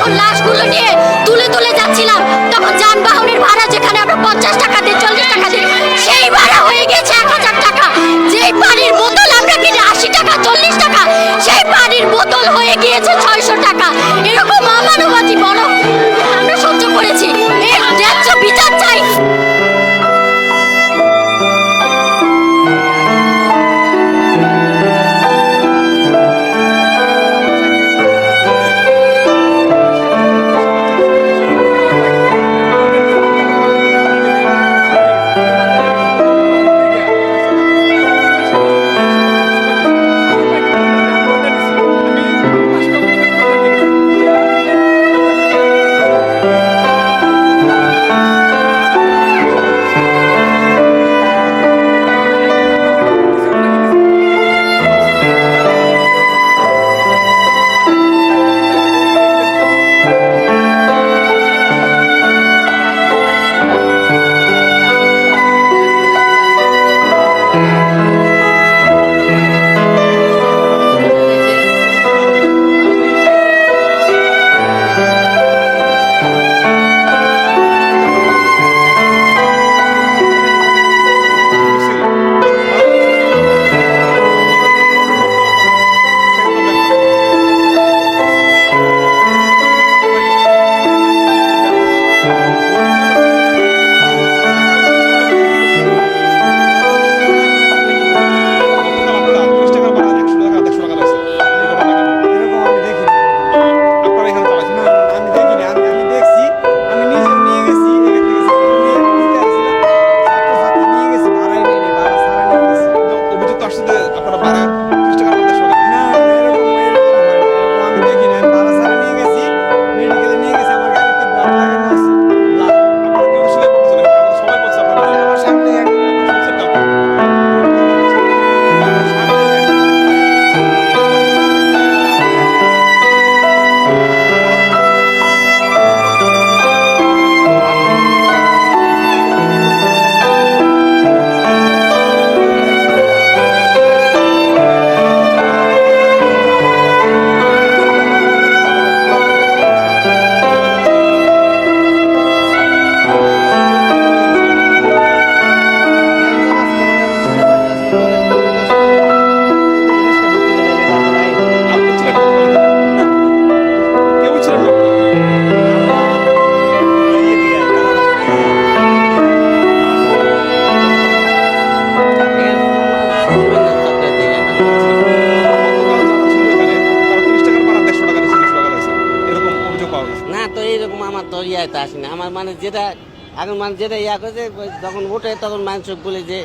যখন লাশগুলো নিয়ে তুলে তুলে যাচ্ছিলাম, তখন যানবাহনের ভাড়া যেখানে আমরা 50 টাকা দিই, 40 টাকা দিই, সেই ভাড়া হয়ে গেছে 1000 টাকা। যেই পানির বোতল আমরা কিনে 80 টাকা 40 টাকা, সেই পানির বোতল হয়ে গিয়েছে 600 টাকা। এরকম অমানবিক বড় আমরা সহ্য করেছি, এর ন্যায্য বিচার চাই। না তো এইরকম আমার তো ইয়াতে আসে না। আমার মানে যেটা এখন মানে যেটা ইয়া করে যখন ওঠে তখন মানুষ বলে যে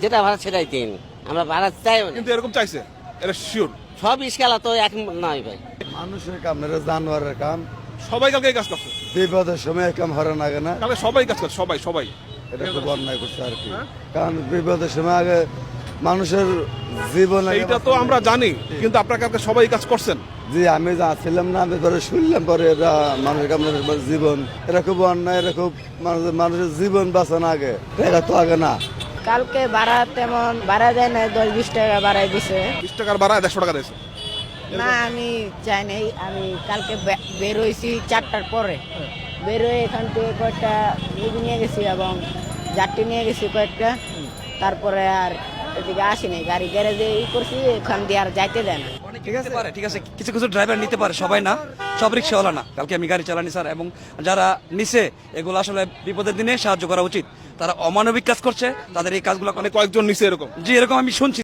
যেটা ভাড়া সেটাই দিন, আমরা ভাড়া চাই না। কিন্তু এরকম চাইছে, এটা শিওর সব ইস্কালা তো এক নয় ভাই। মানুষের কাম না, জানোয়ারের কাম। সবাই কালকে এই কাজ করছে, বিপদের সময় কাম হরে না কেনা, কালকে সবাই কাজ করছে, সবাই সবাই এটা খুব অন্যায় করছে আর কি। কারণ বিপদের সময় আগে মানুষের জীবন, এইটা তো আমরা জানি, কিন্তু আপনারা কালকে সবাই কাজ করছেন। জি আমি যাচ্ছিলাম না, আমি পরে শুনলাম পরে এরা মানুষের কামড়ের জীবন, এরা খুব অন্যায়, এরা খুব মানুষের জীবন বাঁচানো আগে, এটা তো আগে না। কালকে ভাড়া তেমন ভাড়া দেয় না, 10-20 টাকা ভাড়াই দিছে। 20 টাকার ভাড়া 150 টাকা দিয়েছে। না আমি চাই নাই, আমি কালকে বের হয়েছি 4টার পরে, বের হয়ে এখান থেকে কয়েকটা মুভি নিয়ে গেছি এবং যাত্রী নিয়ে গেছি কয়েকটা, তারপরে আর এদিকে আসি নাই, গাড়ি গ্যারেজে করছি, এখান দিয়ে আর যাইতে দেয় না। ঠিক আছে পারে, ঠিক আছে, কিছু কিছু ড্রাইভার নিতে পারে, সবাই না, সব রিক্সাওয়ালা না। কালকে আমি গাড়ি চালানি স্যার, এবং যারা নিছে এগুলো আসলে বিপদের দিনে সাহায্য করা উচিত। তারা অমানবিক কাজ করছে, তাদের এই কাজগুলো কয়েকজন নিচে এরকম, জি এরকম আমি শুনছি।